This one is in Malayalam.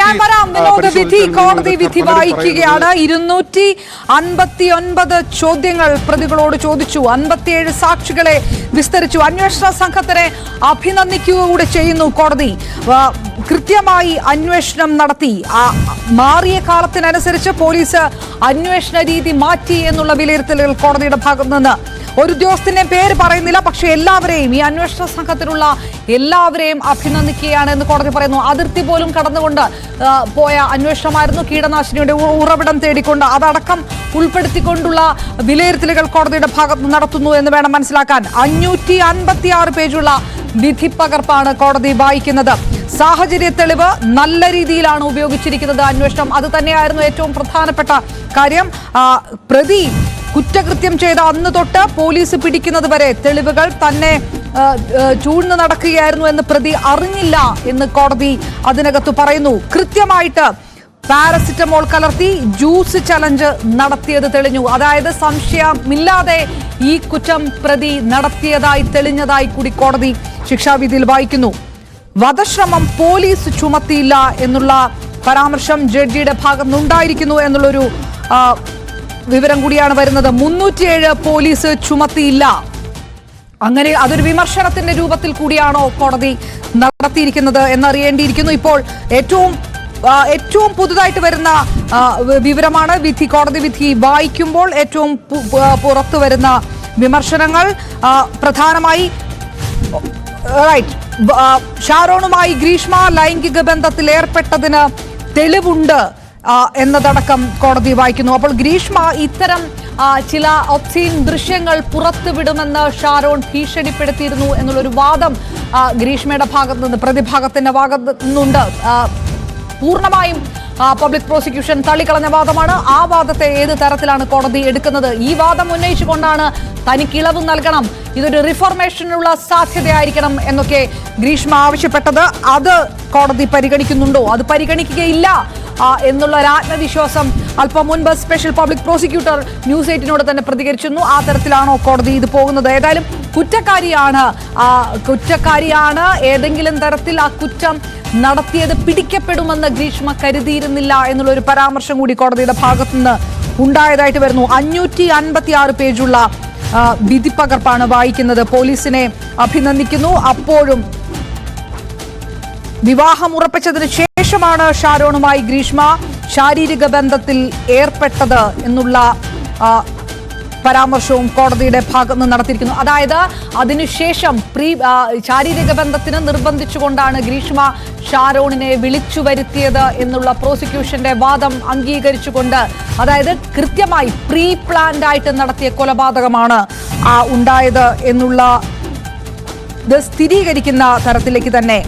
ഞാൻ വരാം വിനോദ്. വിധി കോടതി വിധി വായിക്കുകയാണ്. 259 ചോദ്യങ്ങൾ പ്രതികളോട് ചോദിച്ചു. 57 സാക്ഷികളെ വിസ്തരിച്ചു. അന്വേഷണ സംഘത്തിനെ അഭിനന്ദിക്കുക ചെയ്യുന്നു കോടതി. കൃത്യമായി അന്വേഷണം നടത്തി. മാറിയ കാലത്തിനനുസരിച്ച് പോലീസ് അന്വേഷണ രീതി മാറ്റി എന്നുള്ള വിലയിരുത്തലുകൾ കോടതിയുടെ ഭാഗത്തു നിന്ന്. ഒരു ഉദ്യോഗസ്ഥന്റെ പേര് പറയുന്നില്ല, പക്ഷെ എല്ലാവരെയും, ഈ അന്വേഷണ സംഘത്തിലുള്ള എല്ലാവരെയും അഭിനന്ദിക്കുകയാണ് എന്ന് കോടതി പറയുന്നു. അതിർത്തി പോലും കടന്നുകൊണ്ട് പോയ അന്വേഷണമായിരുന്നു. കീടനാശിനിയുടെ ഉറവിടം തേടിക്കൊണ്ട് അതടക്കം ഉൾപ്പെടുത്തിക്കൊണ്ടുള്ള വിലയിരുത്തലുകൾ കോടതിയുടെ ഭാഗത്ത് നടത്തുന്നു എന്ന് വേണം മനസ്സിലാക്കാൻ. 556 പേജുള്ള വിധിപ്പകർപ്പാണ് കോടതി വായിക്കുന്നത്. സാഹചര്യ തെളിവ് നല്ല രീതിയിലാണ് ഉപയോഗിച്ചിരിക്കുന്നത് അന്വേഷണം. അത് തന്നെയായിരുന്നു ഏറ്റവും പ്രധാനപ്പെട്ട കാര്യം. പ്രതി കുറ്റകൃത്യം ചെയ്ത അന്ന് തൊട്ട് പോലീസ് പിടിക്കുന്നത് വരെ തെളിവുകൾ തന്നെ ചൂഴ്ന്നു നടക്കുകയായിരുന്നു എന്ന് പ്രതി അറിഞ്ഞില്ല എന്ന് കോടതി അതിനകത്ത് പറയുന്നു. കൃത്യമായിട്ട് പാരസിറ്റമോൾ കലർത്തി ജ്യൂസ് ചലഞ്ച് നടത്തിയത് തെളിഞ്ഞു. അതായത് സംശയമില്ലാതെ ഈ കുറ്റം പ്രതി നടത്തിയതായി തെളിഞ്ഞതായി കൂടി കോടതി ശിക്ഷാവിധിയിൽ വായിക്കുന്നു. വധശ്രമം പോലീസ് ചുമത്തിയില്ല എന്നുള്ള പരാമർശം ജഡ്ജിയുടെ ഭാഗത്തുനിന്നുണ്ടായിരിക്കുന്നു എന്നുള്ളൊരു വിവരം കൂടിയാണ് വരുന്നത്. 307 പോലീസ് ചുമത്തിയില്ല. അങ്ങനെ അതൊരു വിമർശനത്തിന്റെ രൂപത്തിൽ കൂടിയാണോ കോടതി നടത്തിയിരിക്കുന്നത് എന്നറിയേണ്ടിയിരിക്കുന്നു. ഇപ്പോൾ ഏറ്റവും പുതുതായിട്ട് വരുന്ന വിവരമാണ് വിധി. കോടതി വിധി വായിക്കുമ്പോൾ ഏറ്റവും പുറത്തു വരുന്ന വിമർശനങ്ങൾ പ്രധാനമായി ഷാരോണുമായി ഗ്രീഷ്മ ലൈംഗിക ബന്ധത്തിൽ ഏർപ്പെട്ടതിന് തെളിവുണ്ട് എന്നതടക്കം കോടതി വായിക്കുന്നു. അപ്പോൾ ഗ്രീഷ്മ ഇത്തരം ചില ഒബ്സീൻ ദൃശ്യങ്ങൾ പുറത്തുവിടുമെന്ന് ഷാരോൺ ഭീഷണിപ്പെടുത്തിയിരുന്നു എന്നുള്ളൊരു വാദം ഗ്രീഷ്മയുടെ ഭാഗത്തു നിന്ന്, പ്രതിഭാഗത്തിന്റെ ഭാഗത്തു നിന്നുണ്ട്. പൂർണ്ണമായും പബ്ലിക് പ്രോസിക്യൂഷൻ തള്ളിക്കളഞ്ഞ വാദമാണ്. ആ വാദത്തെ ഏത് തരത്തിലാണ് കോടതി എടുക്കുന്നത്? ഈ വാദം ഉന്നയിച്ചുകൊണ്ടാണ് തനിക്ക് ഇളവ് നൽകണം, ഇതൊരു റിഫോർമേഷനുള്ള സാധ്യതയായിരിക്കണം എന്നൊക്കെ ഗ്രീഷ്മ ആവശ്യപ്പെട്ടത്. അത് കോടതി പരിഗണിക്കുന്നുണ്ടോ? അത് പരിഗണിക്കുകയില്ല എന്നുള്ള ഒരു ആത്മവിശ്വാസം അല്പം മുൻപ് സ്പെഷ്യൽ പബ്ലിക് പ്രോസിക്യൂട്ടർ ന്യൂസ് 8നോട് തന്നെ പ്രതികരിച്ചിരുന്നു. ആ തരത്തിലാണോ കോടതി ഇത് പോകുന്നത്? ഏതായാലും കുറ്റക്കാരിയാണ് ഏതെങ്കിലും തരത്തിൽ ആ കുറ്റം നടത്തിയത് പിടിക്കപ്പെടുമെന്ന് ഗ്രീഷ്മ കരുതിയിരുന്നില്ല എന്നുള്ളൊരു പരാമർശം കൂടി കോടതിയുടെ ഭാഗത്തുനിന്ന് ഉണ്ടായതായിട്ട് വരുന്നു. 556 പേജുള്ള വിധിപ്പകർപ്പാണ് വായിക്കുന്നത്. പോലീസിനെ അഭിനന്ദിക്കുന്നു. അപ്പോഴും വിവാഹം ഉറപ്പിച്ചതിന് ശേഷമാണ് ഷാരോണുമായി ഗ്രീഷ്മ ശാരീരിക ബന്ധത്തിൽ ഏർപ്പെട്ടത് എന്നുള്ള പരാമർശവും കോടതിയുടെ ഭാഗത്ത് നിന്ന് നടത്തിയിരിക്കുന്നു. അതായത് അതിനുശേഷം ശാരീരിക ബന്ധത്തിന് നിർബന്ധിച്ചുകൊണ്ടാണ് ഗ്രീഷ്മ ഷാരോണിനെ വിളിച്ചു വരുത്തിയത് എന്നുള്ള പ്രോസിക്യൂഷന്റെ വാദം അംഗീകരിച്ചുകൊണ്ട്, അതായത് കൃത്യമായി പ്രീ പ്ലാൻഡ് ആയിട്ട് നടത്തിയ കൊലപാതകമാണ് ഉണ്ടായത് എന്നുള്ള ഇത് സ്ഥിരീകരിക്കുന്ന തരത്തിലേക്ക് തന്നെ